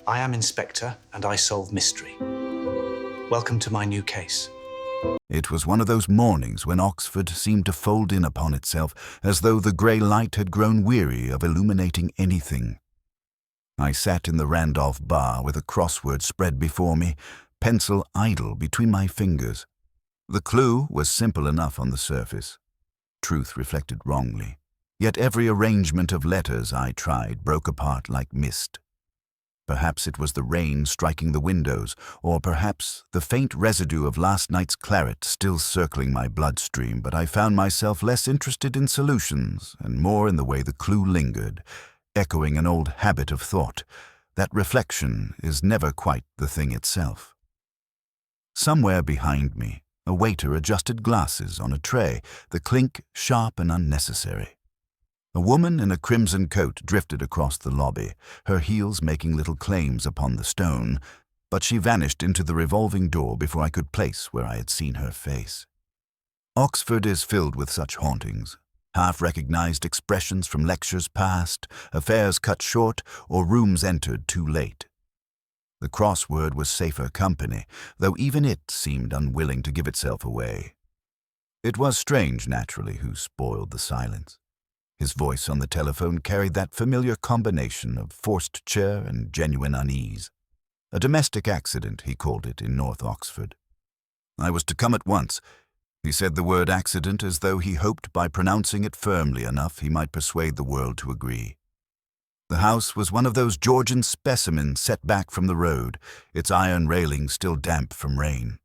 I am Inspector, and I solve mystery. Welcome to my new case. It was one of those mornings when Oxford seemed to fold in upon itself, as though the grey light had grown weary of illuminating anything. I sat in the Randolph bar with a crossword spread before me, pencil idle between my fingers. The clue was simple enough on the surface. Truth reflected wrongly. Yet every arrangement of letters I tried broke apart like mist. Perhaps it was the rain striking the windows, or perhaps the faint residue of last night's claret still circling my bloodstream, but I found myself less interested in solutions and more in the way the clue lingered, echoing an old habit of thought, that reflection is never quite the thing itself. Somewhere behind me, a waiter adjusted glasses on a tray, the clink sharp and unnecessary. A woman in a crimson coat drifted across the lobby, her heels making little claims upon the stone, but she vanished into the revolving door before I could place where I had seen her face. Oxford is filled with such hauntings, half-recognized expressions from lectures past, affairs cut short, or rooms entered too late. The crossword was safer company, though even it seemed unwilling to give itself away. It was strange, naturally, who spoiled the silence. His voice on the telephone carried that familiar combination of forced chair and genuine unease. A domestic accident, he called it in North Oxford. I was to come at once. He said the word accident as though he hoped by pronouncing it firmly enough he might persuade the world to agree. The house was one of those Georgian specimens set back from the road, its iron railings still damp from rain.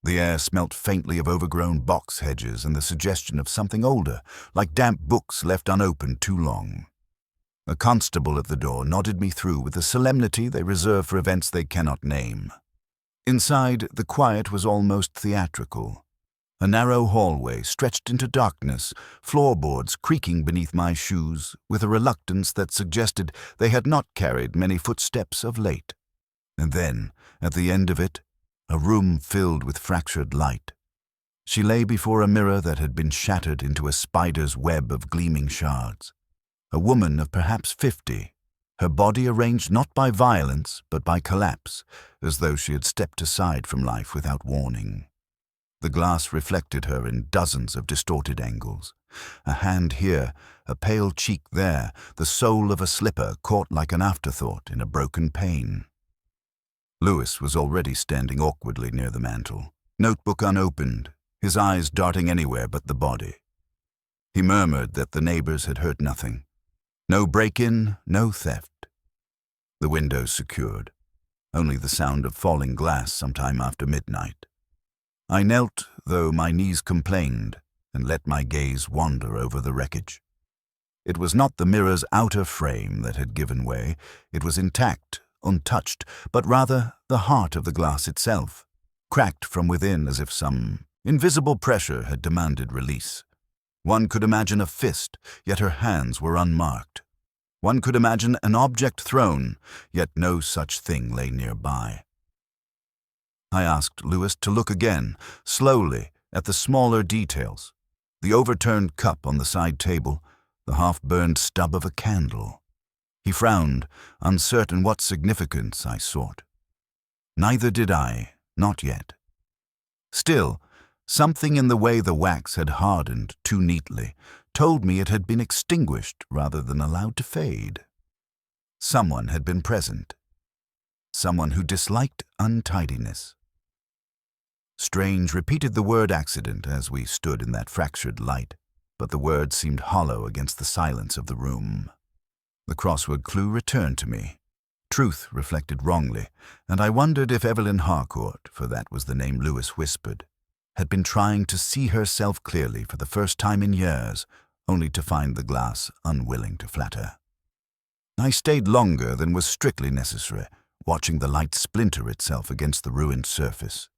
The air smelt faintly of overgrown box hedges and the suggestion of something older, like damp books left unopened too long. A constable at the door nodded me through with the solemnity they reserve for events they cannot name. Inside, the quiet was almost theatrical. A narrow hallway stretched into darkness, floorboards creaking beneath my shoes with a reluctance that suggested they had not carried many footsteps of late. And then, at the end of it, a room filled with fractured light. She lay before a mirror that had been shattered into a spider's web of gleaming shards. A woman of perhaps 50, her body arranged not by violence but by collapse, as though she had stepped aside from life without warning. The glass reflected her in dozens of distorted angles. A hand here, a pale cheek there, the sole of a slipper caught like an afterthought in a broken pane. Lewis was already standing awkwardly near the mantel, notebook unopened, his eyes darting anywhere but the body. He murmured that the neighbors had heard nothing. No break-in, no theft. The windows secured, only the sound of falling glass sometime after midnight. I knelt, though my knees complained, and let my gaze wander over the wreckage. It was not the mirror's outer frame that had given way, it was intact, untouched, but rather the heart of the glass itself, cracked from within as if some invisible pressure had demanded release. One could imagine a fist, yet her hands were unmarked. One could imagine an object thrown, yet no such thing lay nearby. I asked Lewis to look again, slowly, at the smaller details, the overturned cup on the side table, the half-burned stub of a candle. He frowned, uncertain what significance I sought. Neither did I, not yet. Still, something in the way the wax had hardened too neatly told me it had been extinguished rather than allowed to fade. Someone had been present. Someone who disliked untidiness. Strange repeated the word accident as we stood in that fractured light, but the word seemed hollow against the silence of the room. The crossword clue returned to me. Truth reflected wrongly, and I wondered if Evelyn Harcourt, for that was the name Lewis whispered, had been trying to see herself clearly for the first time in years, only to find the glass unwilling to flatter. I stayed longer than was strictly necessary, watching the light splinter itself against the ruined surface.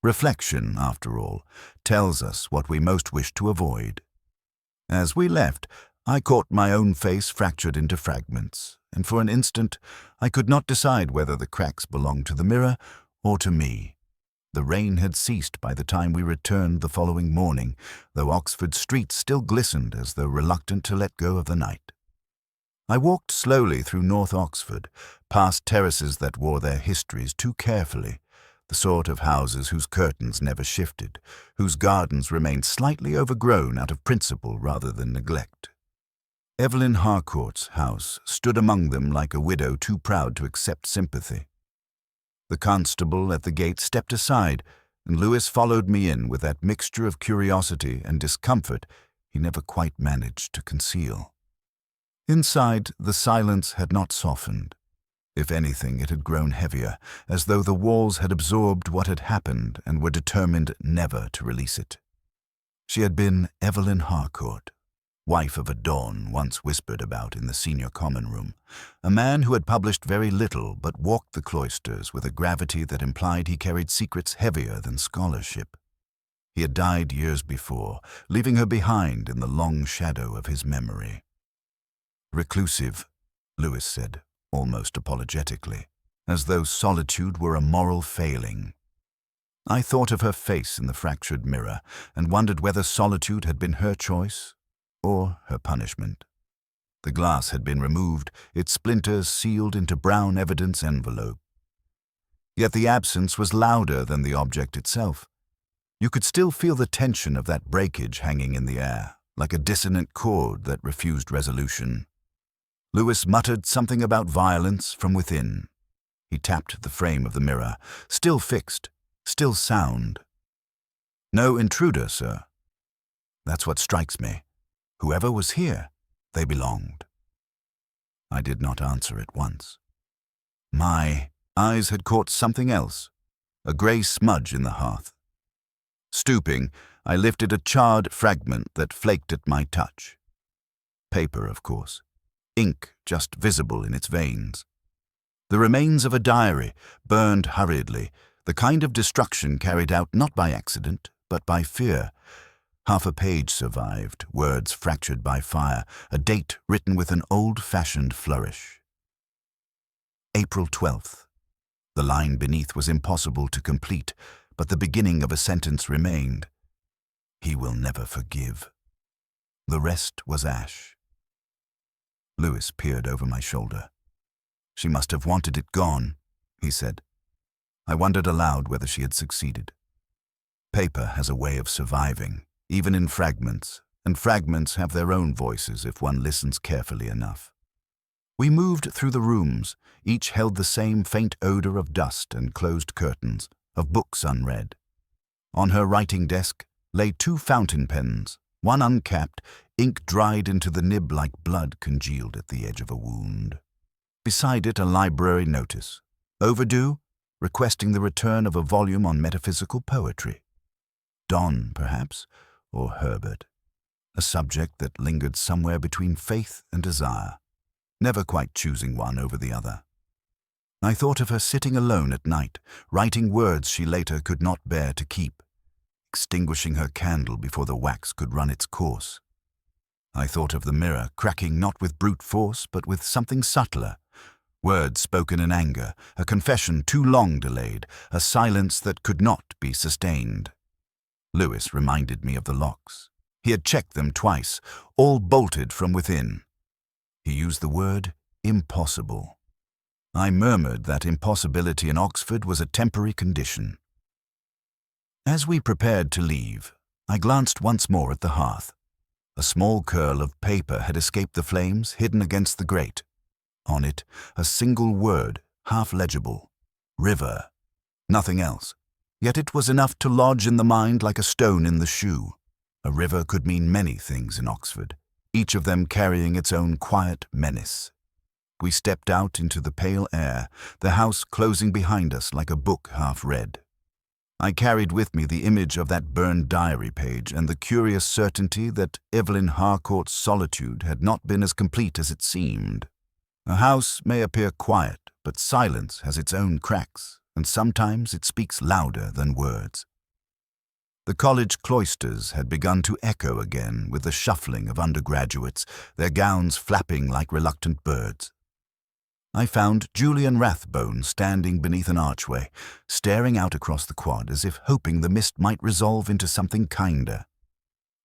Reflection, after all, tells us what we most wish to avoid. As we left, I caught my own face fractured into fragments, and for an instant I could not decide whether the cracks belonged to the mirror or to me. The rain had ceased by the time we returned the following morning, though Oxford streets still glistened as though reluctant to let go of the night. I walked slowly through North Oxford, past terraces that wore their histories too carefully, the sort of houses whose curtains never shifted, whose gardens remained slightly overgrown out of principle rather than neglect. Evelyn Harcourt's house stood among them like a widow too proud to accept sympathy. The constable at the gate stepped aside, and Lewis followed me in with that mixture of curiosity and discomfort he never quite managed to conceal. Inside, the silence had not softened. If anything, it had grown heavier, as though the walls had absorbed what had happened and were determined never to release it. She had been Evelyn Harcourt, wife of a Don once whispered about in the senior common room, a man who had published very little but walked the cloisters with a gravity that implied he carried secrets heavier than scholarship. He had died years before, leaving her behind in the long shadow of his memory. Reclusive, Lewis said, almost apologetically, as though solitude were a moral failing. I thought of her face in the fractured mirror and wondered whether solitude had been her choice or her punishment. The glass had been removed, its splinters sealed into brown evidence envelope. Yet the absence was louder than the object itself. You could still feel the tension of that breakage hanging in the air, like a dissonant chord that refused resolution. Lewis muttered something about violence from within. He tapped the frame of the mirror, still fixed, still sound. "No intruder, sir." "That's what strikes me. Whoever was here, they belonged." I did not answer at once. My eyes had caught something else, a grey smudge in the hearth. Stooping, I lifted a charred fragment that flaked at my touch. Paper, of course. Ink just visible in its veins. The remains of a diary, burned hurriedly, the kind of destruction carried out not by accident, but by fear. Half a page survived, words fractured by fire, a date written with an old-fashioned flourish. April 12th. The line beneath was impossible to complete, but the beginning of a sentence remained. "He will never forgive." The rest was ash. Lewis peered over my shoulder. "She must have wanted it gone," he said. I wondered aloud whether she had succeeded. Paper has a way of surviving, even in fragments, and fragments have their own voices if one listens carefully enough. We moved through the rooms. Each held the same faint odor of dust and closed curtains, of books unread. On her writing desk lay 2 fountain pens, one uncapped, ink dried into the nib like blood congealed at the edge of a wound. Beside it a library notice, overdue, requesting the return of a volume on metaphysical poetry. Don, perhaps, or Herbert, a subject that lingered somewhere between faith and desire, never quite choosing one over the other. I thought of her sitting alone at night, writing words she later could not bear to keep, extinguishing her candle before the wax could run its course. I thought of the mirror cracking not with brute force but with something subtler, words spoken in anger, a confession too long delayed, a silence that could not be sustained. Lewis reminded me of the locks. He had checked them twice, all bolted from within. He used the word impossible. I murmured that impossibility in Oxford was a temporary condition. As we prepared to leave, I glanced once more at the hearth. A small curl of paper had escaped the flames, hidden against the grate. On it, a single word, half legible. River. Nothing else. Yet it was enough to lodge in the mind like a stone in the shoe. A river could mean many things in Oxford, each of them carrying its own quiet menace. We stepped out into the pale air, the house closing behind us like a book half read. I carried with me the image of that burned diary page and the curious certainty that Evelyn Harcourt's solitude had not been as complete as it seemed. A house may appear quiet, but silence has its own cracks, and sometimes it speaks louder than words. The college cloisters had begun to echo again with the shuffling of undergraduates, their gowns flapping like reluctant birds. I found Julian Rathbone standing beneath an archway, staring out across the quad as if hoping the mist might resolve into something kinder.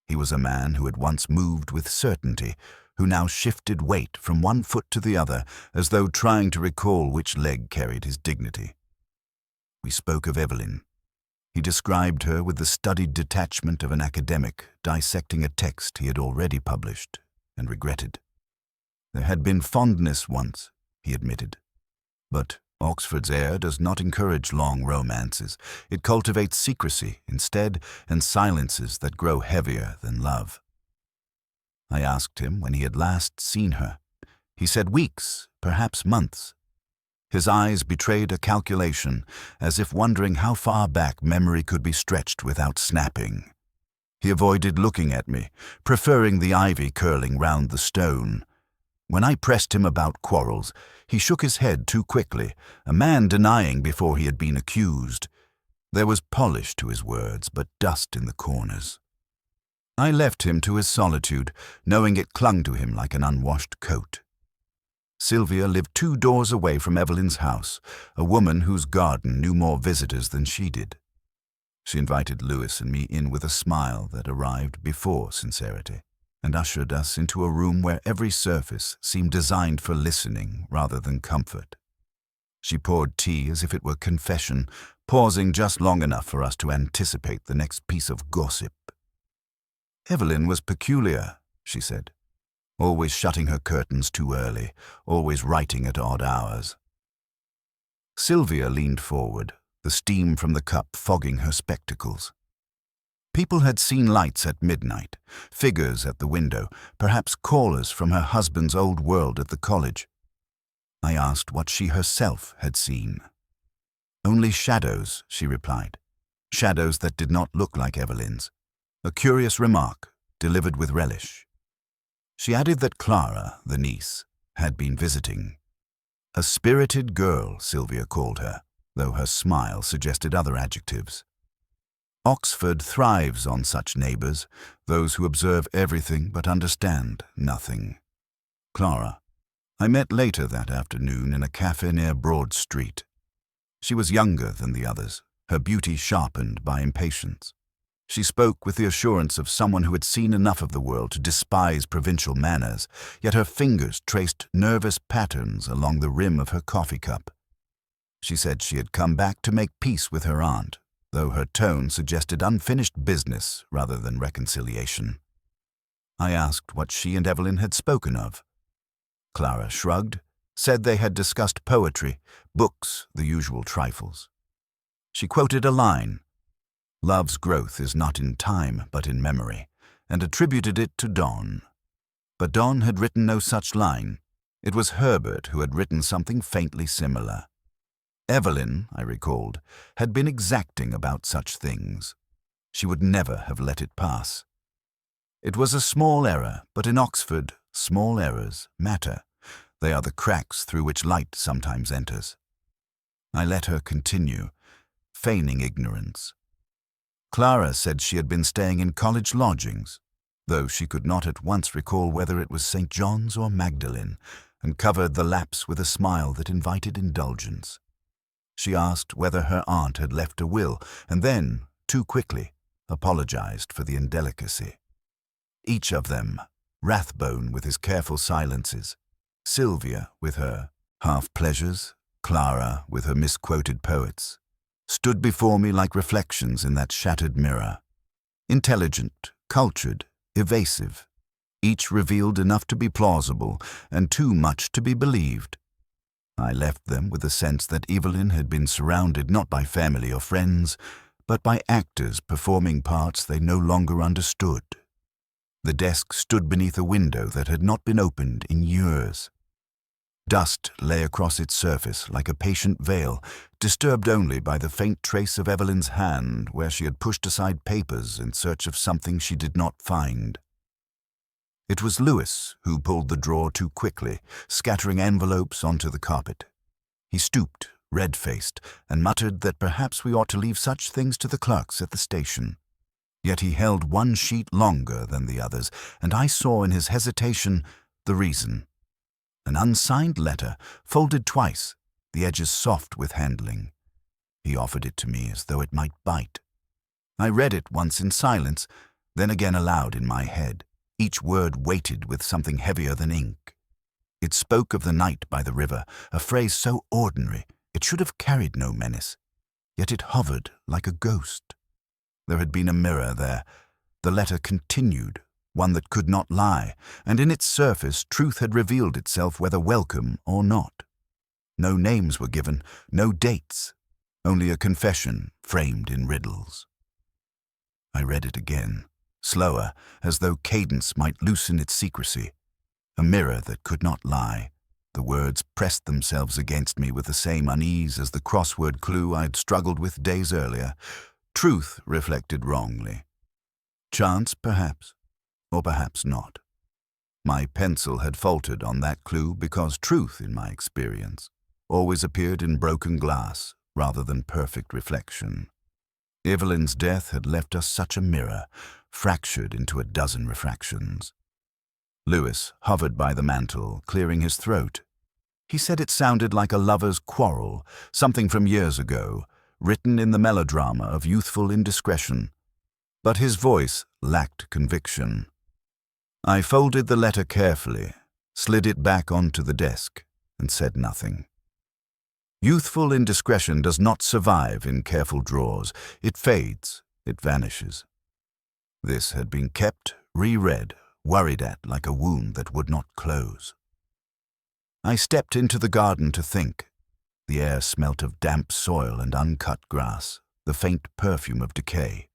He was a man who had once moved with certainty, who now shifted weight from one foot to the other as though trying to recall which leg carried his dignity. We spoke of Evelyn. He described her with the studied detachment of an academic dissecting a text he had already published and regretted. There had been fondness once, he admitted. But Oxford's air does not encourage long romances. It cultivates secrecy instead and silences that grow heavier than love. I asked him when he had last seen her. He said weeks, perhaps months. His eyes betrayed a calculation, as if wondering how far back memory could be stretched without snapping. He avoided looking at me, preferring the ivy curling round the stone. When I pressed him about quarrels, he shook his head too quickly, a man denying before he had been accused. There was polish to his words, but dust in the corners. I left him to his solitude, knowing it clung to him like an unwashed coat. Sylvia lived 2 doors away from Evelyn's house, a woman whose garden knew more visitors than she did. She invited Lewis and me in with a smile that arrived before sincerity, and ushered us into a room where every surface seemed designed for listening rather than comfort. She poured tea as if it were confession, pausing just long enough for us to anticipate the next piece of gossip. Evelyn was peculiar, she said. Always shutting her curtains too early, always writing at odd hours. Sylvia leaned forward, the steam from the cup fogging her spectacles. People had seen lights at midnight, figures at the window, perhaps callers from her husband's old world at the college. I asked what she herself had seen. Only shadows, she replied. Shadows that did not look like Evelyn's. A curious remark, delivered with relish. She added that Clara, the niece, had been visiting. A spirited girl, Sylvia called her, though her smile suggested other adjectives. Oxford thrives on such neighbours, those who observe everything but understand nothing. Clara. I met later that afternoon in a cafe near Broad Street. She was younger than the others, her beauty sharpened by impatience. She spoke with the assurance of someone who had seen enough of the world to despise provincial manners, yet her fingers traced nervous patterns along the rim of her coffee cup. She said she had come back to make peace with her aunt, though her tone suggested unfinished business rather than reconciliation. I asked what she and Evelyn had spoken of. Clara shrugged, said they had discussed poetry, books, the usual trifles. She quoted a line, "Love's growth is not in time, but in memory," and attributed it to Donne. But Donne had written no such line. It was Herbert who had written something faintly similar. Evelyn, I recalled, had been exacting about such things. She would never have let it pass. It was a small error, but in Oxford, small errors matter. They are the cracks through which light sometimes enters. I let her continue, feigning ignorance. Clara said she had been staying in college lodgings, though she could not at once recall whether it was St. John's or Magdalen, and covered the lapse with a smile that invited indulgence. She asked whether her aunt had left a will, and then, too quickly, apologized for the indelicacy. Each of them, Rathbone with his careful silences, Sylvia with her half-pleasures, Clara with her misquoted poets, stood before me like reflections in that shattered mirror. Intelligent, cultured, evasive, each revealed enough to be plausible and too much to be believed. I left them with the sense that Evelyn had been surrounded not by family or friends, but by actors performing parts they no longer understood. The desk stood beneath a window that had not been opened in years. Dust lay across its surface like a patient veil, disturbed only by the faint trace of Evelyn's hand where she had pushed aside papers in search of something she did not find. It was Lewis who pulled the drawer too quickly, scattering envelopes onto the carpet. He stooped, red-faced, and muttered that perhaps we ought to leave such things to the clerks at the station. Yet he held one sheet longer than the others, and I saw in his hesitation the reason. An unsigned letter, folded twice, the edges soft with handling. He offered it to me as though it might bite. I read it once in silence, then again aloud in my head. each word weighted with something heavier than ink. It spoke of the night by the river, a phrase so ordinary it should have carried no menace, yet it hovered like a ghost. There had been a mirror there. The letter continued, one that could not lie, and in its surface truth had revealed itself whether welcome or not. No names were given, no dates, only a confession framed in riddles. I read it again, slower, as though cadence might loosen its secrecy. A mirror that could not lie. The words pressed themselves against me with the same unease as the crossword clue I'd struggled with days earlier. Truth reflected wrongly. Chance, perhaps, or perhaps not. My pencil had faltered on that clue because truth, in my experience, always appeared in broken glass rather than perfect reflection. Evelyn's death had left us such a mirror, fractured into a dozen refractions. Lewis hovered by the mantel, clearing his throat. He said it sounded like a lover's quarrel, something from years ago, written in the melodrama of youthful indiscretion. But his voice lacked conviction. I folded the letter carefully, slid it back onto the desk, and said nothing. Youthful indiscretion does not survive in careful drawers. It fades, it vanishes. This had been kept, reread, worried at like a wound that would not close. I stepped into the garden to think. The air smelt of damp soil and uncut grass, the faint perfume of decay.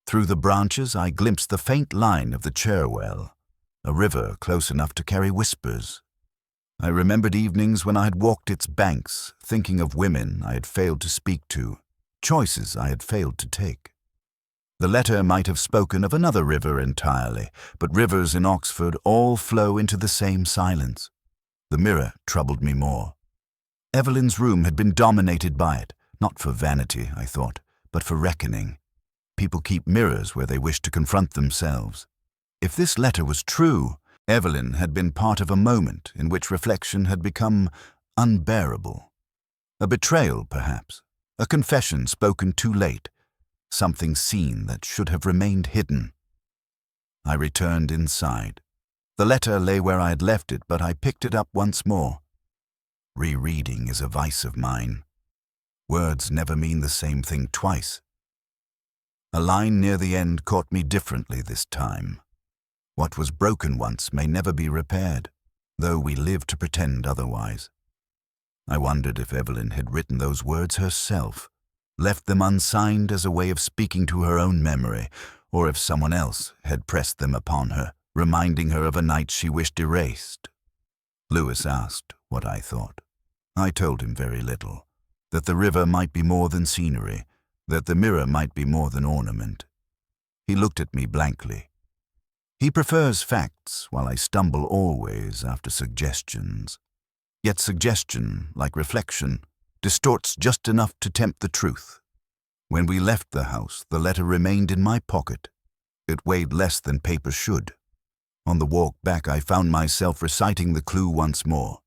Through the branches I glimpsed the faint line of the Cherwell, a river close enough to carry whispers. I remembered evenings when I had walked its banks, thinking of women I had failed to speak to, choices I had failed to take. The letter might have spoken of another river entirely, but rivers in Oxford all flow into the same silence. The mirror troubled me more. Evelyn's room had been dominated by it, not for vanity, I thought, but for reckoning. People keep mirrors where they wish to confront themselves. If this letter was true, Evelyn had been part of a moment in which reflection had become unbearable. A betrayal, perhaps, a confession spoken too late, something seen that should have remained hidden. I returned inside. The letter lay where I had left it, but I picked it up once more. Rereading is a vice of mine. Words never mean the same thing twice. A line near the end caught me differently this time. What was broken once may never be repaired, though we live to pretend otherwise. I wondered if Evelyn had written those words herself, left them unsigned as a way of speaking to her own memory, or if someone else had pressed them upon her, reminding her of a night she wished erased. Lewis asked what I thought. I told him very little, that the river might be more than scenery, that the mirror might be more than ornament. He looked at me blankly. He prefers facts, while I stumble always after suggestions. Yet suggestion, like reflection, distorts just enough to tempt the truth. When we left the house, the letter remained in my pocket. It weighed less than paper should. On the walk back, I found myself reciting the clue once more.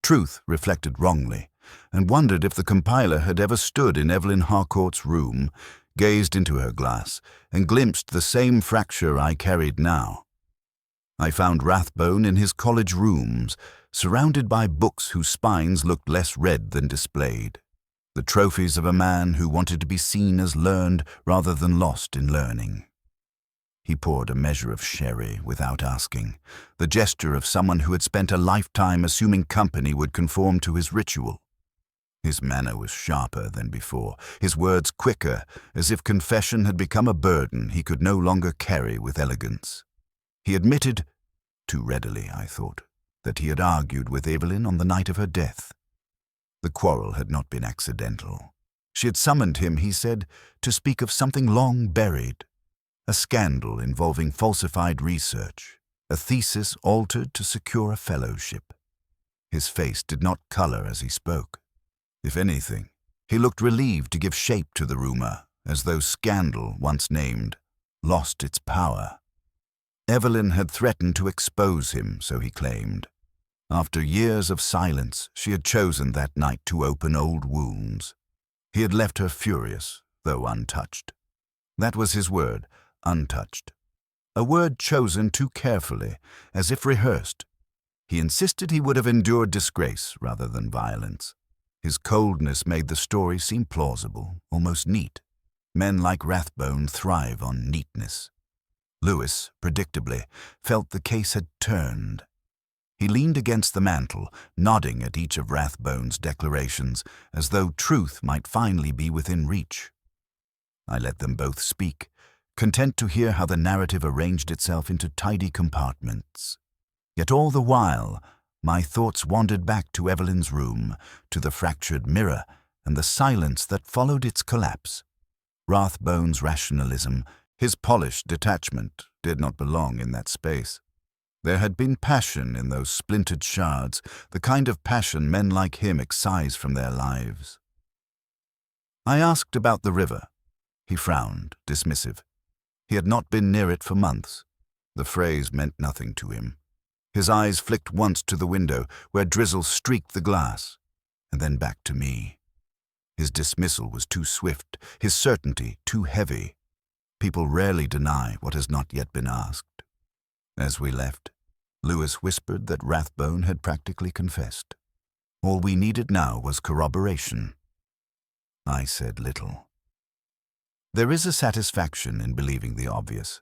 Truth reflected wrongly, and wondered if the compiler had ever stood in Evelyn Harcourt's room, gazed into her glass, and glimpsed the same fracture I carried now. I found Rathbone in his college rooms, surrounded by books whose spines looked less read than displayed, the trophies of a man who wanted to be seen as learned rather than lost in learning. He poured a measure of sherry without asking, the gesture of someone who had spent a lifetime assuming company would conform to his ritual. His manner was sharper than before, his words quicker, as if confession had become a burden he could no longer carry with elegance. He admitted, too readily, I thought, that he had argued with Evelyn on the night of her death. The quarrel had not been accidental. She had summoned him, he said, to speak of something long buried, a scandal involving falsified research, a thesis altered to secure a fellowship. His face did not color as he spoke. If anything, he looked relieved to give shape to the rumor, as though scandal, once named, lost its power. Evelyn had threatened to expose him, so he claimed. After years of silence, she had chosen that night to open old wounds. He had left her furious, though untouched. That was his word, untouched. a word chosen too carefully, as if rehearsed. He insisted he would have endured disgrace rather than violence. His coldness made the story seem plausible, almost neat. Men like Rathbone thrive on neatness. Lewis, predictably, felt the case had turned. He leaned against the mantel, nodding at each of Rathbone's declarations, as though truth might finally be within reach. I let them both speak, content to hear how the narrative arranged itself into tidy compartments. Yet all the while, my thoughts wandered back to Evelyn's room, to the fractured mirror, and the silence that followed its collapse. Rathbone's rationalism, his polished detachment, did not belong in that space. There had been passion in those splintered shards, the kind of passion men like him excise from their lives. I asked about the river. He frowned, dismissive. He had not been near it for months. The phrase meant nothing to him. His eyes flicked once to the window, where drizzle streaked the glass, and then back to me. His dismissal was too swift, his certainty too heavy. People rarely deny what has not yet been asked. As we left, Lewis whispered that Rathbone had practically confessed. All we needed now was corroboration. I said little. There is a satisfaction in believing the obvious.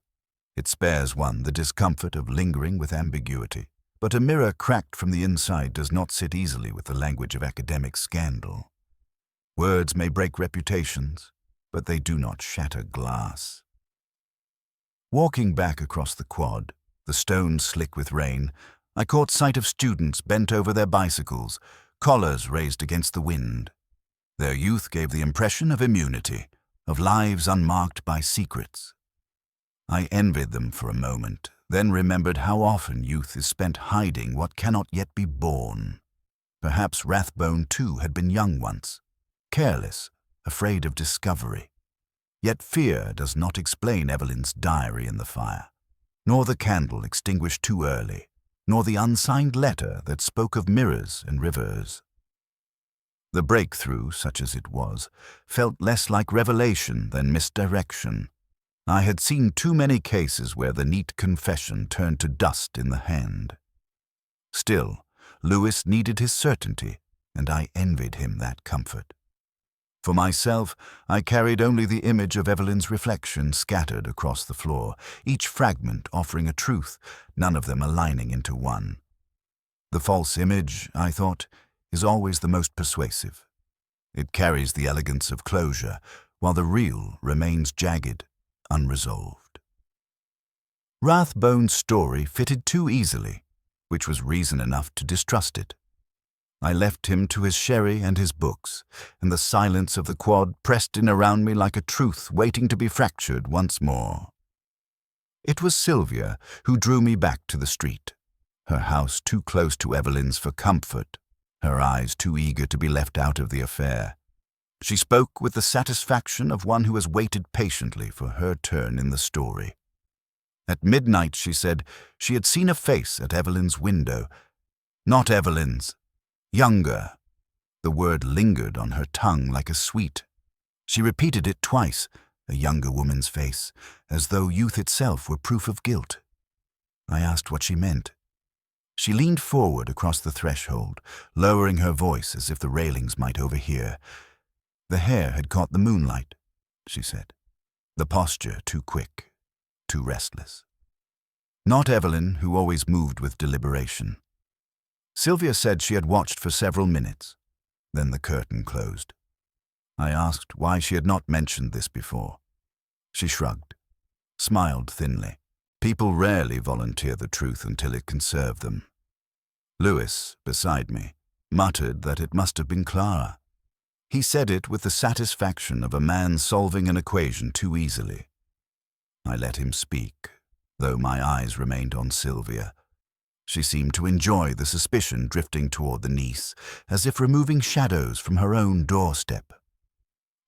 It spares one the discomfort of lingering with ambiguity. But a mirror cracked from the inside does not sit easily with the language of academic scandal. Words may break reputations, but they do not shatter glass. Walking back across the quad, the stones slick with rain, I caught sight of students bent over their bicycles, collars raised against the wind. Their youth gave the impression of immunity, of lives unmarked by secrets. I envied them for a moment, then remembered how often youth is spent hiding what cannot yet be born. Perhaps Rathbone too had been young once, careless, afraid of discovery. Yet fear does not explain Evelyn's diary in the fire, nor the candle extinguished too early, nor the unsigned letter that spoke of mirrors and rivers. The breakthrough, such as it was, felt less like revelation than misdirection. I had seen too many cases where the neat confession turned to dust in the hand. Still, Lewis needed his certainty, and I envied him that comfort. For myself, I carried only the image of Evelyn's reflection scattered across the floor, each fragment offering a truth, none of them aligning into one. The false image, I thought, is always the most persuasive. It carries the elegance of closure, while the real remains jagged, unresolved. Rathbone's story fitted too easily, which was reason enough to distrust it. I left him to his sherry and his books, and the silence of the quad pressed in around me like a truth waiting to be fractured once more. It was Sylvia who drew me back to the street, her house too close to Evelyn's for comfort, her eyes too eager to be left out of the affair. She spoke with the satisfaction of one who has waited patiently for her turn in the story. At midnight, she said, she had seen a face at Evelyn's window. Not Evelyn's. Younger. The word lingered on her tongue like a sweet. She repeated it twice, a younger woman's face, as though youth itself were proof of guilt. I asked what she meant. She leaned forward across the threshold, lowering her voice as if the railings might overhear. The hair had caught the moonlight, she said. The posture too quick, too restless. Not Evelyn, who always moved with deliberation. Sylvia said she had watched for several minutes. Then the curtain closed. I asked why she had not mentioned this before. She shrugged, smiled thinly. People rarely volunteer the truth until it can serve them. Lewis, beside me, muttered that it must have been Clara. He said it with the satisfaction of a man solving an equation too easily. I let him speak, though my eyes remained on Sylvia. She seemed to enjoy the suspicion drifting toward the niece, as if removing shadows from her own doorstep.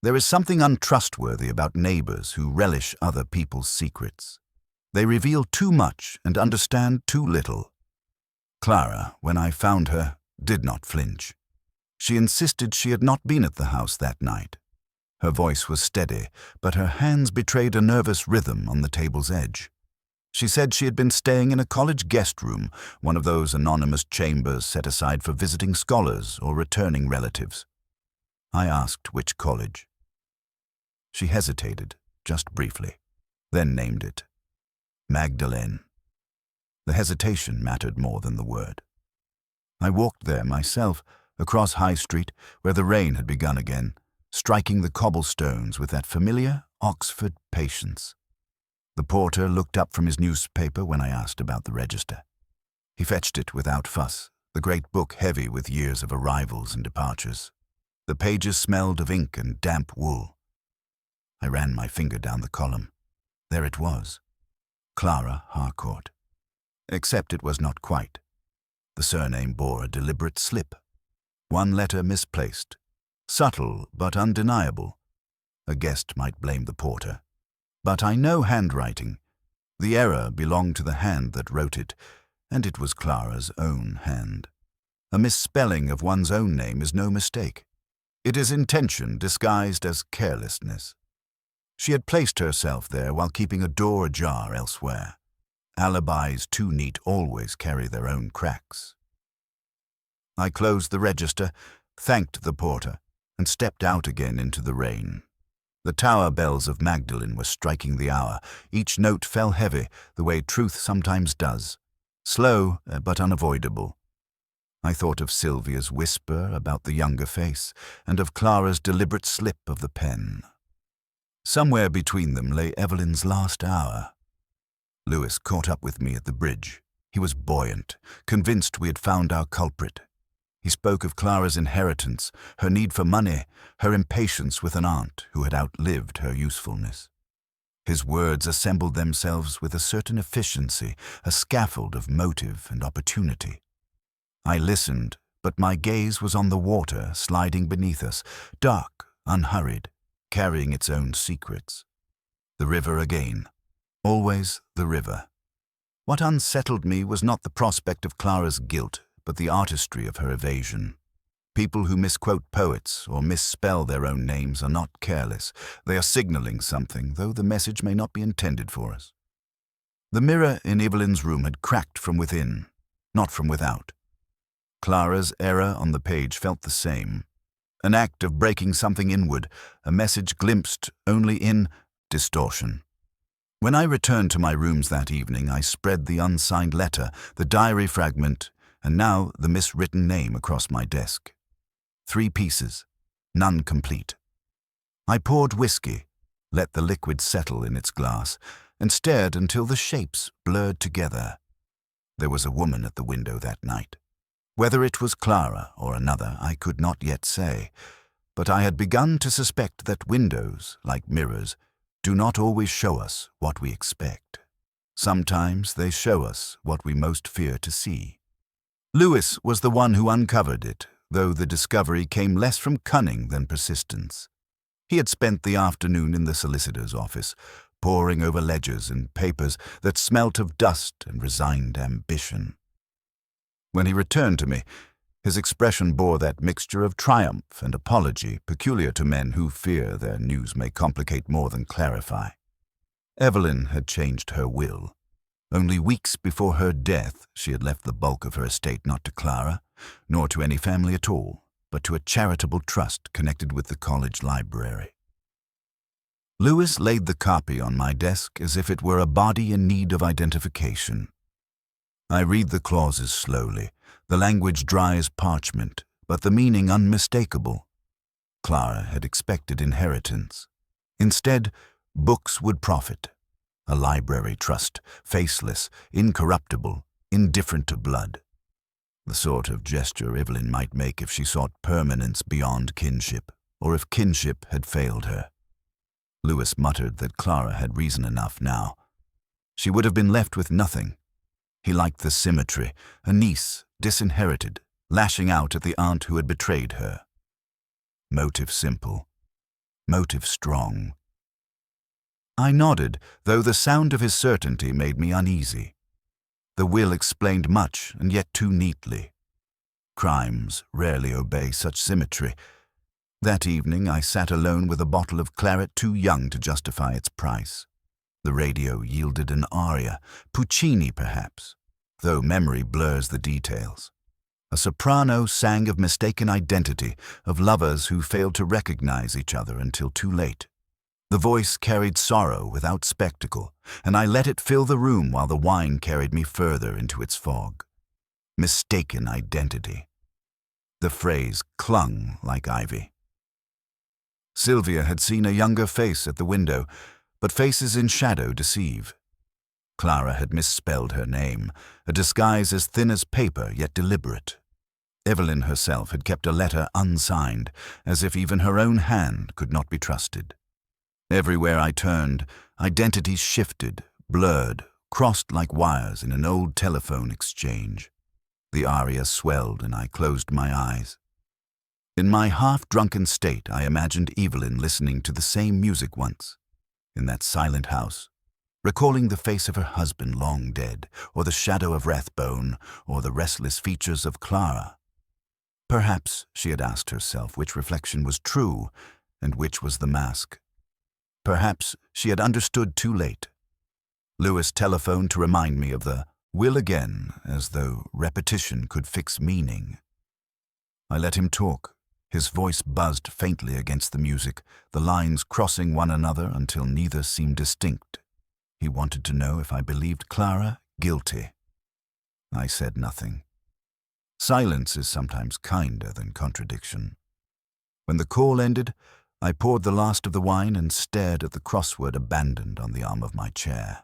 There is something untrustworthy about neighbors who relish other people's secrets. They reveal too much and understand too little. Clara, when I found her, did not flinch. She insisted she had not been at the house that night. Her voice was steady, but her hands betrayed a nervous rhythm on the table's edge. She said she had been staying in a college guest room, one of those anonymous chambers set aside for visiting scholars or returning relatives. I asked which college. She hesitated, just briefly, then named it. Magdalene. The hesitation mattered more than the word. I walked there myself, across High Street, where the rain had begun again, striking the cobblestones with that familiar Oxford patience. The porter looked up from his newspaper when I asked about the register. He fetched it without fuss, the great book heavy with years of arrivals and departures. The pages smelled of ink and damp wool. I ran my finger down the column. There it was. Clara Harcourt. Except it was not quite. The surname bore a deliberate slip. One letter misplaced. Subtle but undeniable. A guest might blame the porter. But I know handwriting. The error belonged to the hand that wrote it, and it was Clara's own hand. A misspelling of one's own name is no mistake. It is intention disguised as carelessness. She had placed herself there while keeping a door ajar elsewhere. Alibis too neat always carry their own cracks. I closed the register, thanked the porter, and stepped out again into the rain. The tower bells of Magdalene were striking the hour. Each note fell heavy, the way truth sometimes does. Slow, but unavoidable. I thought of Sylvia's whisper about the younger face, and of Clara's deliberate slip of the pen. Somewhere between them lay Evelyn's last hour. Lewis caught up with me at the bridge. He was buoyant, convinced we had found our culprit. He spoke of Clara's inheritance, her need for money, her impatience with an aunt who had outlived her usefulness. His words assembled themselves with a certain efficiency, a scaffold of motive and opportunity. I listened, but my gaze was on the water sliding beneath us, dark, unhurried, carrying its own secrets. The river again. Always the river. What unsettled me was not the prospect of Clara's guilt, but the artistry of her evasion. People who misquote poets or misspell their own names are not careless. They are signaling something, though the message may not be intended for us. The mirror in Evelyn's room had cracked from within, not from without. Clara's error on the page felt the same. An act of breaking something inward, a message glimpsed only in distortion. When I returned to my rooms that evening, I spread the unsigned letter, the diary fragment, and now the miswritten name across my desk. 3 pieces, none complete. I poured whiskey, let the liquid settle in its glass, and stared until the shapes blurred together. There was a woman at the window that night. Whether it was Clara or another, I could not yet say, but I had begun to suspect that windows, like mirrors, do not always show us what we expect. Sometimes they show us what we most fear to see. Lewis was the one who uncovered it, though the discovery came less from cunning than persistence. He had spent the afternoon in the solicitor's office, poring over ledgers and papers that smelt of dust and resigned ambition. When he returned to me, his expression bore that mixture of triumph and apology peculiar to men who fear their news may complicate more than clarify. Evelyn had changed her will. Only weeks before her death, she had left the bulk of her estate not to Clara, nor to any family at all, but to a charitable trust connected with the college library. Lewis laid the copy on my desk as if it were a body in need of identification. I read the clauses slowly, the language dry as parchment, but the meaning unmistakable. Clara had expected inheritance. Instead, books would profit. A library trust, faceless, incorruptible, indifferent to blood. The sort of gesture Evelyn might make if she sought permanence beyond kinship, or if kinship had failed her. Lewis muttered that Clara had reason enough now. She would have been left with nothing. He liked the symmetry, a niece, disinherited, lashing out at the aunt who had betrayed her. Motive simple, motive strong. I nodded, though the sound of his certainty made me uneasy. The will explained much, and yet too neatly. Crimes rarely obey such symmetry. That evening I sat alone with a bottle of claret too young to justify its price. The radio yielded an aria, Puccini perhaps, though memory blurs the details. A soprano sang of mistaken identity, of lovers who failed to recognize each other until too late. The voice carried sorrow without spectacle, and I let it fill the room while the wine carried me further into its fog. Mistaken identity. The phrase clung like ivy. Sylvia had seen a younger face at the window, but faces in shadow deceive. Clara had misspelled her name, a disguise as thin as paper yet deliberate. Evelyn herself had kept a letter unsigned, as if even her own hand could not be trusted. Everywhere I turned, identities shifted, blurred, crossed like wires in an old telephone exchange. The aria swelled and I closed my eyes. In my half-drunken state, I imagined Evelyn listening to the same music once, in that silent house, recalling the face of her husband long dead, or the shadow of Rathbone, or the restless features of Clara. Perhaps she had asked herself which reflection was true and which was the mask. Perhaps she had understood too late. Lewis telephoned to remind me of the will again, as though repetition could fix meaning. I let him talk. His voice buzzed faintly against the music, the lines crossing one another until neither seemed distinct. He wanted to know if I believed Clara guilty. I said nothing. Silence is sometimes kinder than contradiction. When the call ended, I poured the last of the wine and stared at the crossword abandoned on the arm of my chair.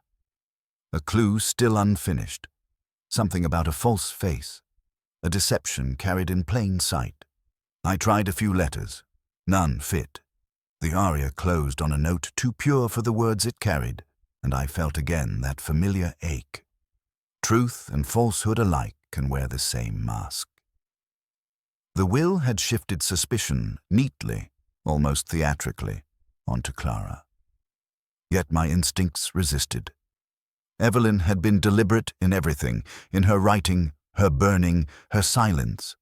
A clue still unfinished. Something about a false face. A deception carried in plain sight. I tried a few letters. None fit. The aria closed on a note too pure for the words it carried, and I felt again that familiar ache. Truth and falsehood alike can wear the same mask. The will had shifted suspicion neatly, almost theatrically, onto Clara. Yet my instincts resisted. Evelyn had been deliberate in everything, in her writing, her burning, her silence.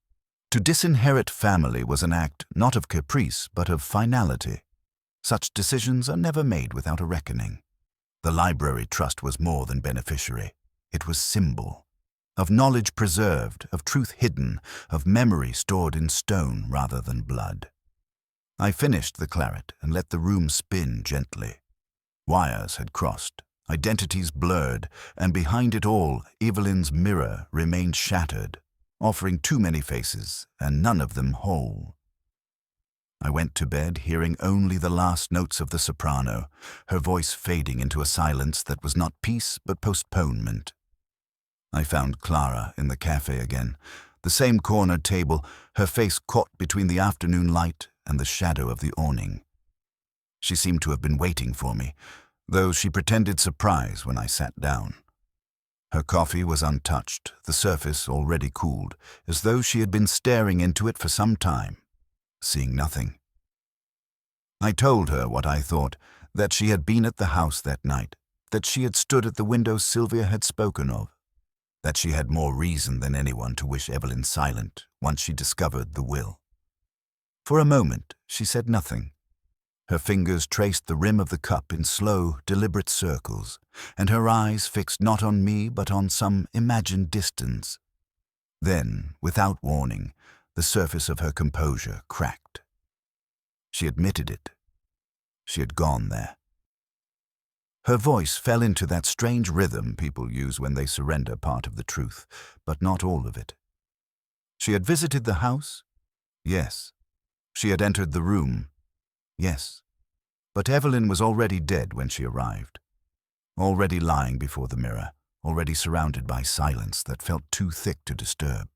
To disinherit family was an act not of caprice, but of finality. Such decisions are never made without a reckoning. The library trust was more than beneficiary. It was symbol. Of knowledge preserved, of truth hidden, of memory stored in stone rather than blood. I finished the claret and let the room spin gently. Wires had crossed, identities blurred, and behind it all, Evelyn's mirror remained shattered, offering too many faces, and none of them whole. I went to bed hearing only the last notes of the soprano, her voice fading into a silence that was not peace but postponement. I found Clara in the cafe again, the same corner table, her face caught between the afternoon light and the shadow of the awning. She seemed to have been waiting for me, though she pretended surprise when I sat down. Her coffee was untouched, the surface already cooled, as though she had been staring into it for some time, seeing nothing. I told her what I thought, that she had been at the house that night, that she had stood at the window Sylvia had spoken of, that she had more reason than anyone to wish Evelyn silent once she discovered the will. For a moment, she said nothing. Her fingers traced the rim of the cup in slow, deliberate circles, and her eyes fixed not on me but on some imagined distance. Then, without warning, the surface of her composure cracked. She admitted it. She had gone there. Her voice fell into that strange rhythm people use when they surrender part of the truth, but not all of it. She had visited the house? Yes. She had entered the room? Yes. But Evelyn was already dead when she arrived. Already lying before the mirror, already surrounded by silence that felt too thick to disturb.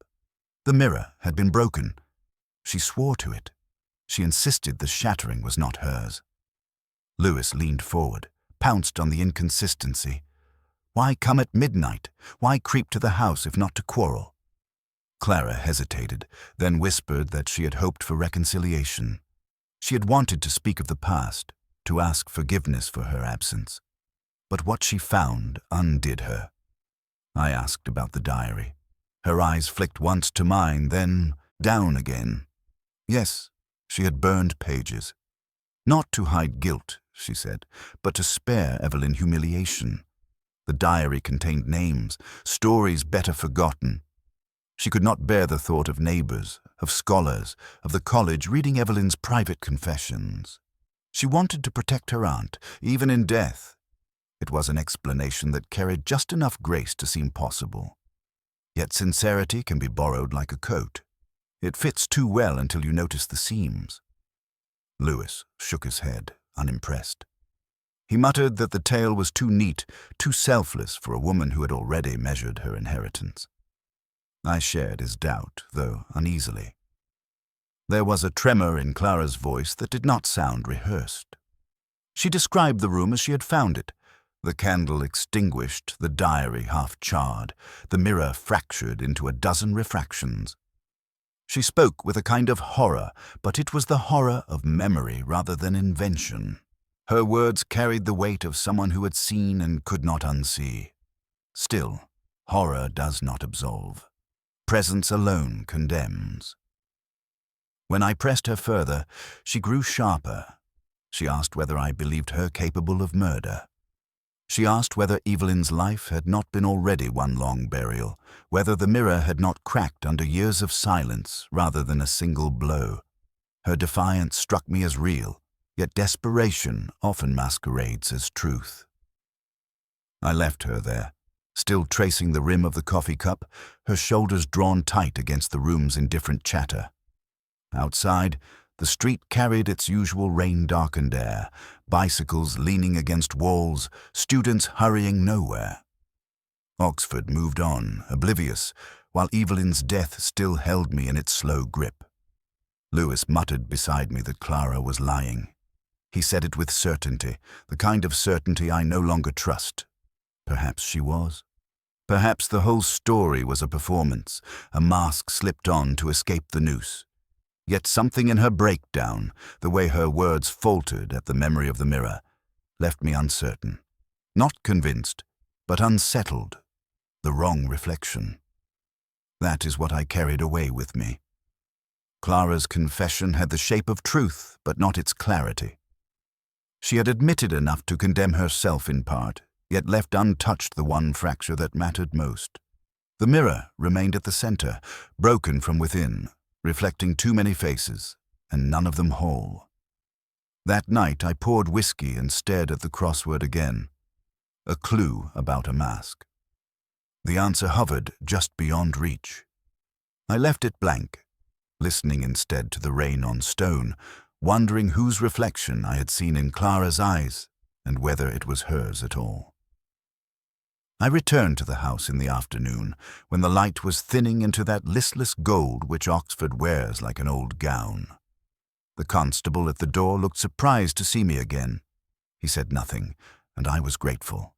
The mirror had been broken. She swore to it. She insisted the shattering was not hers. Lewis leaned forward, pounced on the inconsistency. Why come at midnight? Why creep to the house if not to quarrel? Clara hesitated, then whispered that she had hoped for reconciliation. She had wanted to speak of the past, to ask forgiveness for her absence. But what she found undid her. I asked about the diary. Her eyes flicked once to mine, then down again. Yes, she had burned pages. Not to hide guilt, she said, but to spare Evelyn humiliation. The diary contained names, stories better forgotten. She could not bear the thought of neighbors, of scholars, of the college reading Evelyn's private confessions. She wanted to protect her aunt, even in death. It was an explanation that carried just enough grace to seem possible. Yet sincerity can be borrowed like a coat. It fits too well until you notice the seams. Lewis shook his head, unimpressed. He muttered that the tale was too neat, too selfless for a woman who had already measured her inheritance. I shared his doubt, though uneasily. There was a tremor in Clara's voice that did not sound rehearsed. She described the room as she had found it, the candle extinguished, the diary half charred, the mirror fractured into a dozen refractions. She spoke with a kind of horror, but it was the horror of memory rather than invention. Her words carried the weight of someone who had seen and could not unsee. Still, horror does not absolve. Presence alone condemns. When I pressed her further, she grew sharper. She asked whether I believed her capable of murder. She asked whether Evelyn's life had not been already one long burial, whether the mirror had not cracked under years of silence rather than a single blow. Her defiance struck me as real, yet desperation often masquerades as truth. I left her there, still tracing the rim of the coffee cup, her shoulders drawn tight against the room's indifferent chatter. Outside, the street carried its usual rain-darkened air, bicycles leaning against walls, students hurrying nowhere. Oxford moved on, oblivious, while Evelyn's death still held me in its slow grip. Lewis muttered beside me that Clara was lying. He said it with certainty, the kind of certainty I no longer trust. Perhaps she was. Perhaps the whole story was a performance, a mask slipped on to escape the noose. Yet something in her breakdown, the way her words faltered at the memory of the mirror, left me uncertain. Not convinced, but unsettled. The wrong reflection. That is what I carried away with me. Clara's confession had the shape of truth, but not its clarity. She had admitted enough to condemn herself in part, yet left untouched the one fracture that mattered most. The mirror remained at the center, broken from within, reflecting too many faces, and none of them whole. That night I poured whiskey and stared at the crossword again. A clue about a mask. The answer hovered just beyond reach. I left it blank, listening instead to the rain on stone, wondering whose reflection I had seen in Clara's eyes, and whether it was hers at all. I returned to the house in the afternoon, when the light was thinning into that listless gold which Oxford wears like an old gown. The constable at the door looked surprised to see me again. He said nothing, and I was grateful.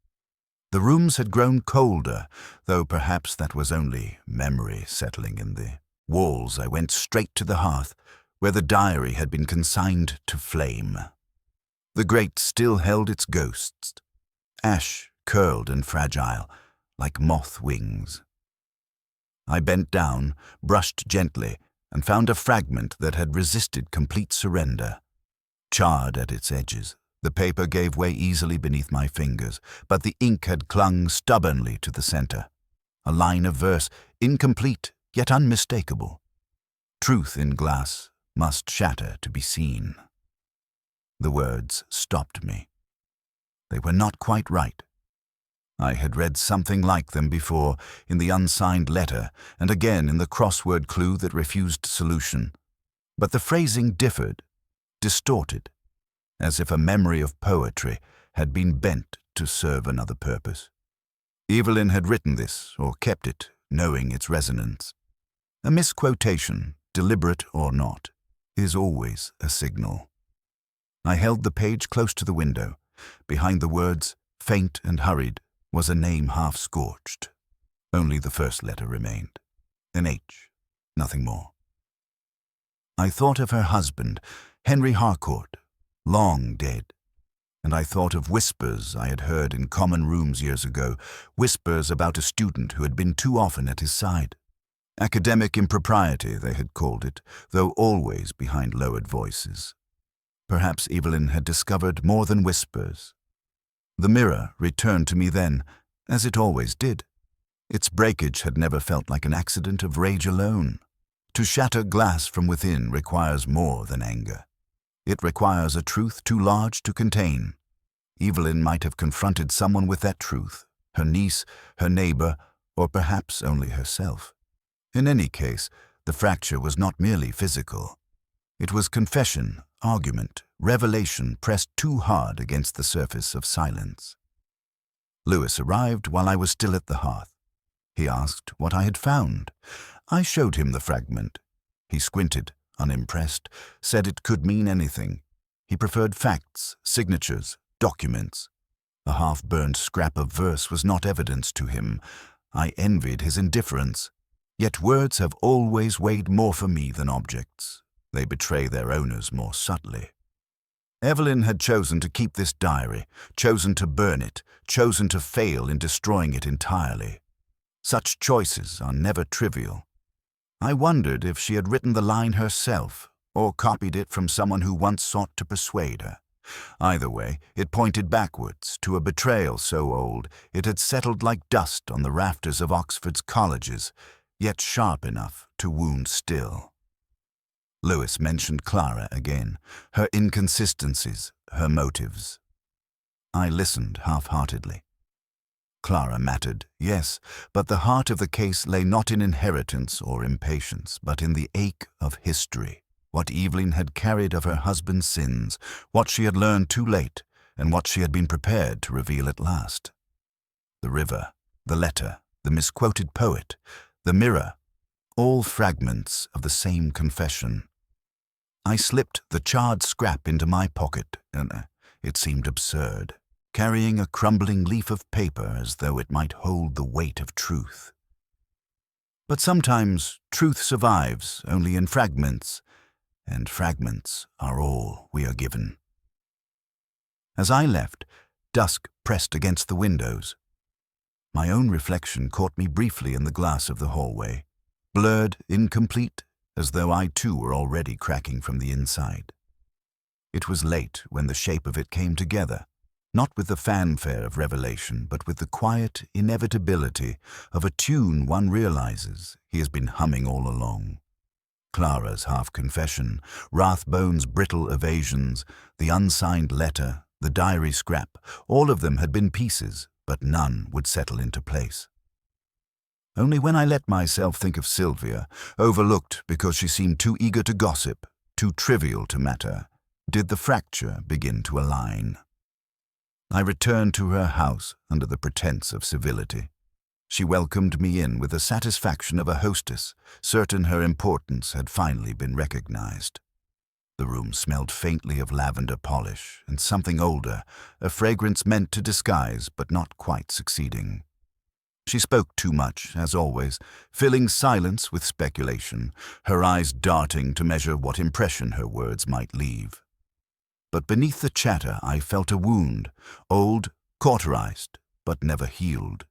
The rooms had grown colder, though perhaps that was only memory settling in the walls. I went straight to the hearth, where the diary had been consigned to flame. The grate still held its ghosts, ash curled and fragile, like moth wings. I bent down, brushed gently, and found a fragment that had resisted complete surrender. Charred at its edges, the paper gave way easily beneath my fingers, but the ink had clung stubbornly to the center. A line of verse, incomplete, yet unmistakable. Truth in glass must shatter to be seen. The words stopped me. They were not quite right. I had read something like them before in the unsigned letter and again in the crossword clue that refused solution. But the phrasing differed, distorted, as if a memory of poetry had been bent to serve another purpose. Evelyn had written this, or kept it, knowing its resonance. A misquotation, deliberate or not, is always a signal. I held the page close to the window. Behind the words, faint and hurried, was a name half scorched. Only the first letter remained. An H, nothing more. I thought of her husband, Henry Harcourt, long dead, and I thought of whispers I had heard in common rooms years ago, whispers about a student who had been too often at his side. Academic impropriety, they had called it, though always behind lowered voices. Perhaps Evelyn had discovered more than whispers. The mirror returned to me then, as it always did. Its breakage had never felt like an accident of rage alone. To shatter glass from within requires more than anger. It requires a truth too large to contain. Evelyn might have confronted someone with that truth, her niece, her neighbor, or perhaps only herself. In any case, the fracture was not merely physical. It was confession, argument, revelation pressed too hard against the surface of silence. Lewis arrived while I was still at the hearth. He asked what I had found. I showed him the fragment. He squinted, unimpressed, said it could mean anything. He preferred facts, signatures, documents. A half-burned scrap of verse was not evidence to him. I envied his indifference. Yet words have always weighed more for me than objects. They betray their owners more subtly. Evelyn had chosen to keep this diary, chosen to burn it, chosen to fail in destroying it entirely. Such choices are never trivial. I wondered if she had written the line herself, or copied it from someone who once sought to persuade her. Either way, it pointed backwards to a betrayal so old it had settled like dust on the rafters of Oxford's colleges, yet sharp enough to wound still. Lewis mentioned Clara again, her inconsistencies, her motives. I listened half-heartedly. Clara mattered, yes, but the heart of the case lay not in inheritance or impatience, but in the ache of history, what Evelyn had carried of her husband's sins, what she had learned too late, and what she had been prepared to reveal at last. The river, the letter, the misquoted poet, the mirror, all fragments of the same confession. I slipped the charred scrap into my pocket, and it seemed absurd, carrying a crumbling leaf of paper as though it might hold the weight of truth. But sometimes truth survives only in fragments, and fragments are all we are given. As I left, dusk pressed against the windows. My own reflection caught me briefly in the glass of the hallway, blurred, incomplete, as though I too were already cracking from the inside. It was late when the shape of it came together, not with the fanfare of revelation, but with the quiet inevitability of a tune one realizes he has been humming all along. Clara's half-confession, Rathbone's brittle evasions, the unsigned letter, the diary scrap, all of them had been pieces, but none would settle into place. Only when I let myself think of Sylvia, overlooked because she seemed too eager to gossip, too trivial to matter, did the fracture begin to align. I returned to her house under the pretense of civility. She welcomed me in with the satisfaction of a hostess, certain her importance had finally been recognized. The room smelled faintly of lavender polish and something older, a fragrance meant to disguise but not quite succeeding. She spoke too much, as always, filling silence with speculation, her eyes darting to measure what impression her words might leave. But beneath the chatter I felt a wound, old, cauterized, but never healed.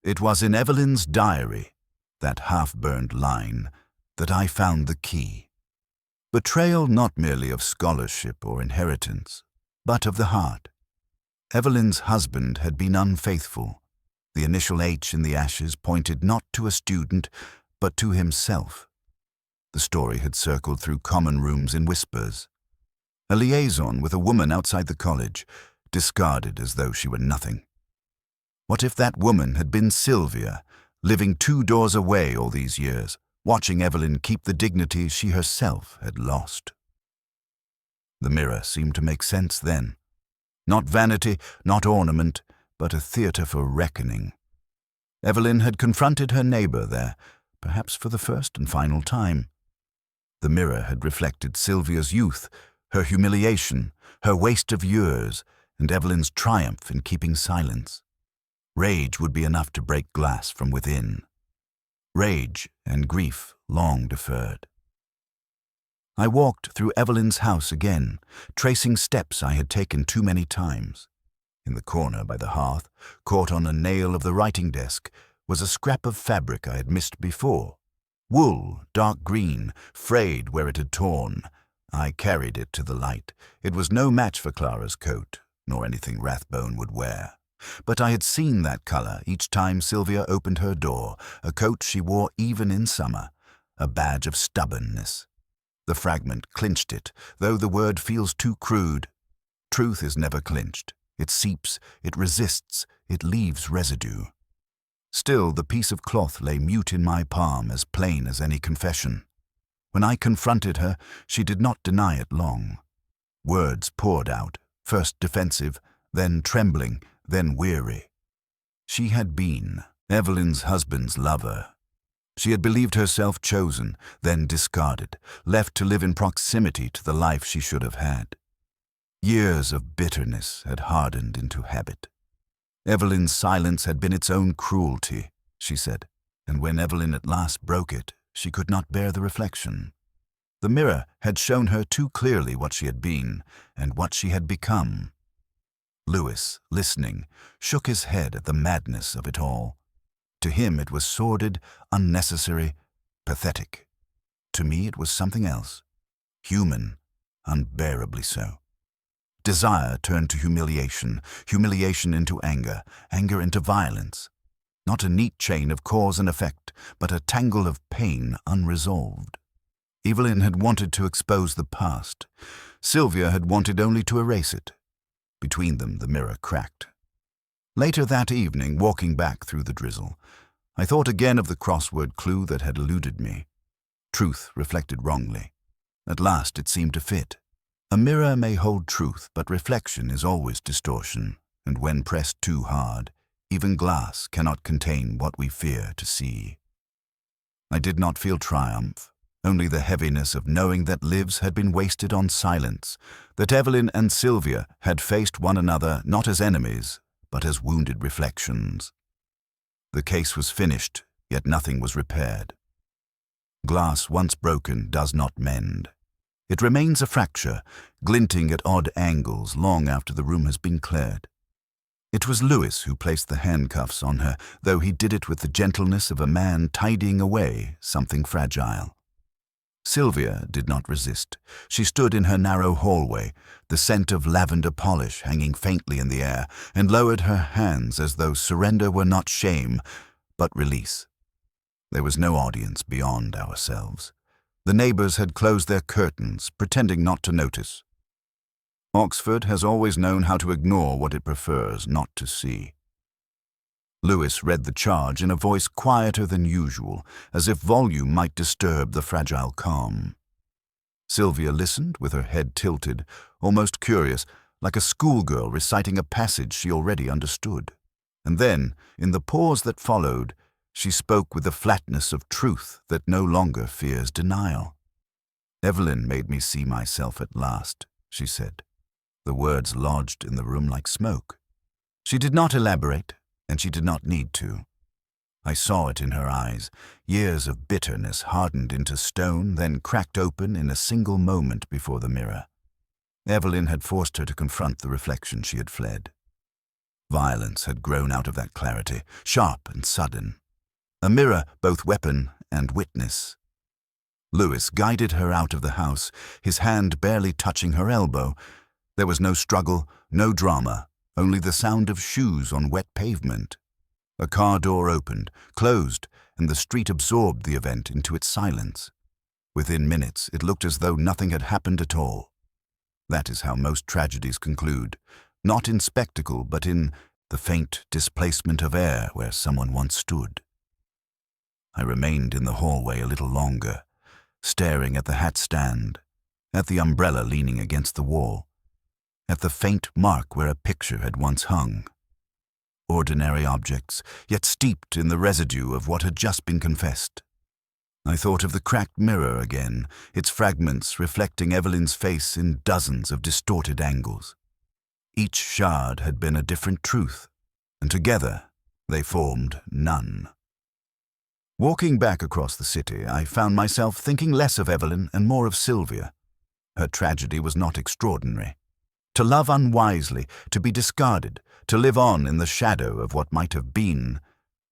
It was in Evelyn's diary, that half-burned line, that I found the key. Betrayal not merely of scholarship or inheritance, but of the heart. Evelyn's husband had been unfaithful. The initial H in the ashes pointed not to a student, but to himself. The story had circled through common rooms in whispers. A liaison with a woman outside the college, discarded as though she were nothing. What if that woman had been Sylvia, living 2 doors away all these years, watching Evelyn keep the dignity she herself had lost? The mirror seemed to make sense then. Not vanity, not ornament, but a theatre for reckoning. Evelyn had confronted her neighbor there, perhaps for the first and final time. The mirror had reflected Sylvia's youth, her humiliation, her waste of years, and Evelyn's triumph in keeping silence. Rage would be enough to break glass from within. Rage and grief long deferred. I walked through Evelyn's house again, tracing steps I had taken too many times. In the corner by the hearth, caught on a nail of the writing desk, was a scrap of fabric I had missed before. Wool, dark green, frayed where it had torn. I carried it to the light. It was no match for Clara's coat, nor anything Rathbone would wear. But I had seen that colour each time Sylvia opened her door, a coat she wore even in summer, a badge of stubbornness. The fragment clinched it, though the word feels too crude. Truth is never clinched. It seeps, it resists, it leaves residue. Still, the piece of cloth lay mute in my palm, as plain as any confession. When I confronted her, she did not deny it long. Words poured out, first defensive, then trembling, then weary. She had been Evelyn's husband's lover. She had believed herself chosen, then discarded, left to live in proximity to the life she should have had. Years of bitterness had hardened into habit. Evelyn's silence had been its own cruelty, she said, and when Evelyn at last broke it, she could not bear the reflection. The mirror had shown her too clearly what she had been and what she had become. Lewis, listening, shook his head at the madness of it all. To him it was sordid, unnecessary, pathetic. To me it was something else, human, unbearably so. Desire turned to humiliation, humiliation into anger, anger into violence. Not a neat chain of cause and effect, but a tangle of pain unresolved. Evelyn had wanted to expose the past. Sylvia had wanted only to erase it. Between them, the mirror cracked. Later that evening, walking back through the drizzle, I thought again of the crossword clue that had eluded me. Truth reflected wrongly. At last it seemed to fit. A mirror may hold truth, but reflection is always distortion, and when pressed too hard, even glass cannot contain what we fear to see. I did not feel triumph, only the heaviness of knowing that lives had been wasted on silence, that Evelyn and Sylvia had faced one another not as enemies, but as wounded reflections. The case was finished, yet nothing was repaired. Glass once broken does not mend. It remains a fracture, glinting at odd angles long after the room has been cleared. It was Lewis who placed the handcuffs on her, though he did it with the gentleness of a man tidying away something fragile. Sylvia did not resist. She stood in her narrow hallway, the scent of lavender polish hanging faintly in the air, and lowered her hands as though surrender were not shame, but release. There was no audience beyond ourselves. The neighbours had closed their curtains, pretending not to notice. Oxford has always known how to ignore what it prefers not to see. Lewis read the charge in a voice quieter than usual, as if volume might disturb the fragile calm. Sylvia listened with her head tilted, almost curious, like a schoolgirl reciting a passage she already understood. And then, in the pause that followed, she spoke with the flatness of truth that no longer fears denial. "Evelyn made me see myself at last," she said. The words lodged in the room like smoke. She did not elaborate, and she did not need to. I saw it in her eyes, years of bitterness hardened into stone, then cracked open in a single moment before the mirror. Evelyn had forced her to confront the reflection she had fled. Violence had grown out of that clarity, sharp and sudden. A mirror, both weapon and witness. Lewis guided her out of the house, his hand barely touching her elbow. There was no struggle, no drama, only the sound of shoes on wet pavement. A car door opened, closed, and the street absorbed the event into its silence. Within minutes, it looked as though nothing had happened at all. That is how most tragedies conclude, not in spectacle, but in the faint displacement of air where someone once stood. I remained in the hallway a little longer, staring at the hat stand, at the umbrella leaning against the wall, at the faint mark where a picture had once hung. Ordinary objects, yet steeped in the residue of what had just been confessed. I thought of the cracked mirror again, its fragments reflecting Evelyn's face in dozens of distorted angles. Each shard had been a different truth, and together they formed none. Walking back across the city, I found myself thinking less of Evelyn and more of Sylvia. Her tragedy was not extraordinary. To love unwisely, to be discarded, to live on in the shadow of what might have been,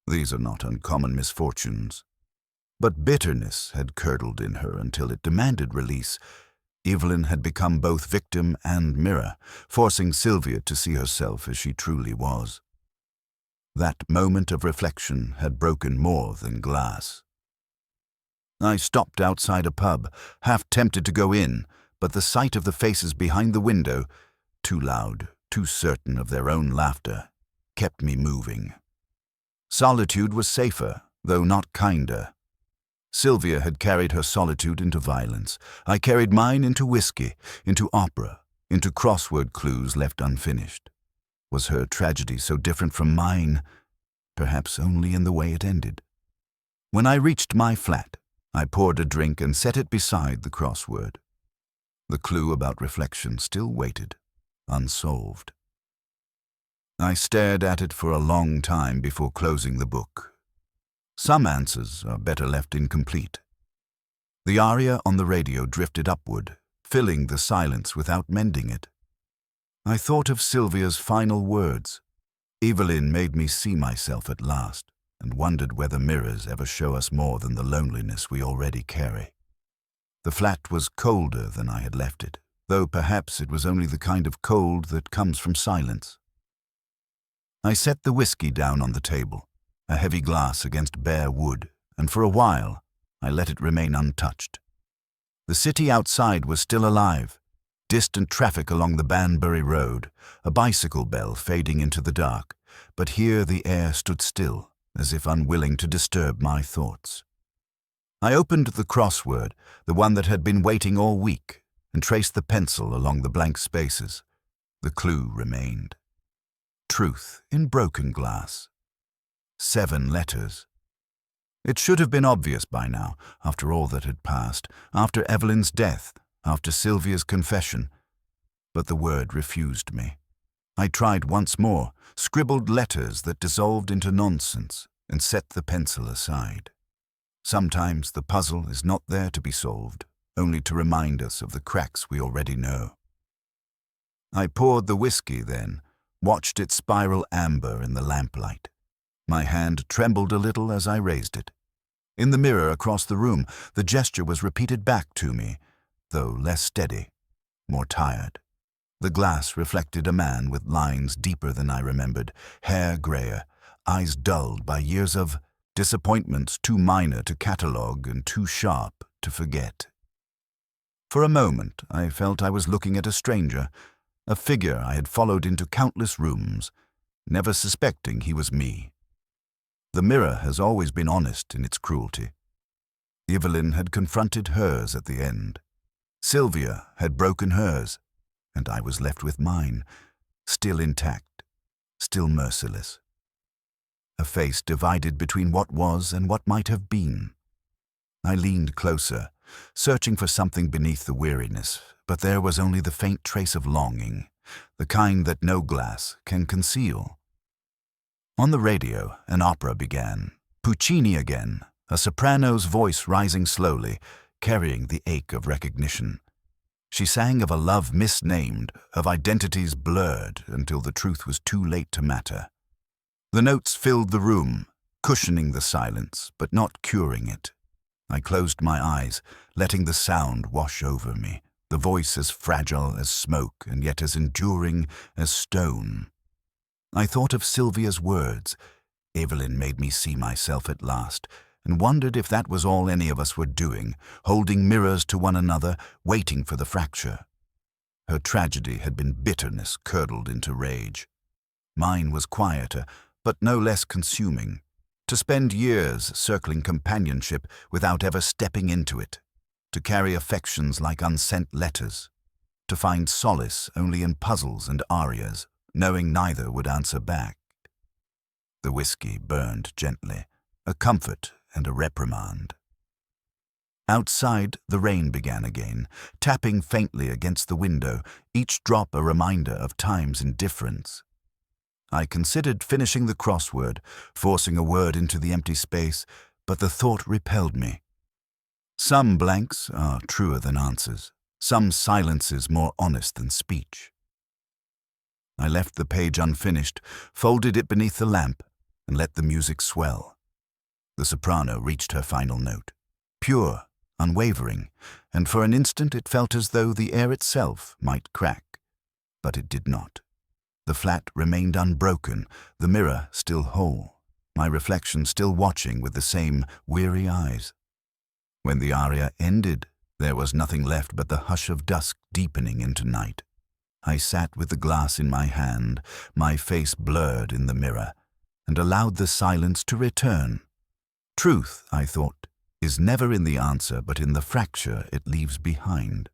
these are not uncommon misfortunes. But bitterness had curdled in her until it demanded release. Evelyn had become both victim and mirror, forcing Sylvia to see herself as she truly was. That moment of reflection had broken more than glass. I stopped outside a pub, half tempted to go in, but the sight of the faces behind the window, too loud, too certain of their own laughter, kept me moving. Solitude was safer, though not kinder. Sylvia had carried her solitude into violence. I carried mine into whiskey, into opera, into crossword clues left unfinished. Was her tragedy so different from mine? Perhaps only in the way it ended. When I reached my flat, I poured a drink and set it beside the crossword. The clue about reflection still waited, unsolved. I stared at it for a long time before closing the book. Some answers are better left incomplete. The aria on the radio drifted upward, filling the silence without mending it. I thought of Sylvia's final words. Evelyn made me see myself at last, and wondered whether mirrors ever show us more than the loneliness we already carry. The flat was colder than I had left it, though perhaps it was only the kind of cold that comes from silence. I set the whiskey down on the table, a heavy glass against bare wood, and for a while I let it remain untouched. The city outside was still alive, distant traffic along the Banbury Road, a bicycle bell fading into the dark, but here the air stood still, as if unwilling to disturb my thoughts. I opened the crossword, the one that had been waiting all week, and traced the pencil along the blank spaces. The clue remained. Truth in broken glass. 7 letters. It should have been obvious by now, after all that had passed, after Evelyn's death, after Sylvia's confession. But the word refused me. I tried once more, scribbled letters that dissolved into nonsense, and set the pencil aside. Sometimes the puzzle is not there to be solved, only to remind us of the cracks we already know. I poured the whiskey then, watched it spiral amber in the lamplight. My hand trembled a little as I raised it. In the mirror across the room, the gesture was repeated back to me, though less steady, more tired. The glass reflected a man with lines deeper than I remembered, hair grayer, eyes dulled by years of disappointments too minor to catalogue and too sharp to forget. For a moment, I felt I was looking at a stranger, a figure I had followed into countless rooms, never suspecting he was me. The mirror has always been honest in its cruelty. Evelyn had confronted hers at the end. Sylvia had broken hers, and I was left with mine, still intact, still merciless. A face divided between what was and what might have been. I leaned closer, searching for something beneath the weariness, but there was only the faint trace of longing, the kind that no glass can conceal. On the radio, an opera began. Puccini again, a soprano's voice rising slowly, carrying the ache of recognition. She sang of a love misnamed, of identities blurred until the truth was too late to matter. The notes filled the room, cushioning the silence, but not curing it. I closed my eyes, letting the sound wash over me, the voice as fragile as smoke and yet as enduring as stone. I thought of Sylvia's words. Evelyn made me see myself at last, and wondered if that was all any of us were doing, holding mirrors to one another, waiting for the fracture. Her tragedy had been bitterness curdled into rage. Mine was quieter, but no less consuming. To spend years circling companionship without ever stepping into it. To carry affections like unsent letters. To find solace only in puzzles and arias, knowing neither would answer back. The whiskey burned gently, a comfort and a reprimand. Outside, the rain began again, tapping faintly against the window, each drop a reminder of time's indifference. I considered finishing the crossword, forcing a word into the empty space, but the thought repelled me. Some blanks are truer than answers, some silences more honest than speech. I left the page unfinished, folded it beneath the lamp, and let the music swell. The soprano reached her final note. Pure, unwavering, and for an instant it felt as though the air itself might crack. But it did not. The flat remained unbroken, the mirror still whole, my reflection still watching with the same weary eyes. When the aria ended, there was nothing left but the hush of dusk deepening into night. I sat with the glass in my hand, my face blurred in the mirror, and allowed the silence to return. Truth, I thought, is never in the answer but in the fracture it leaves behind.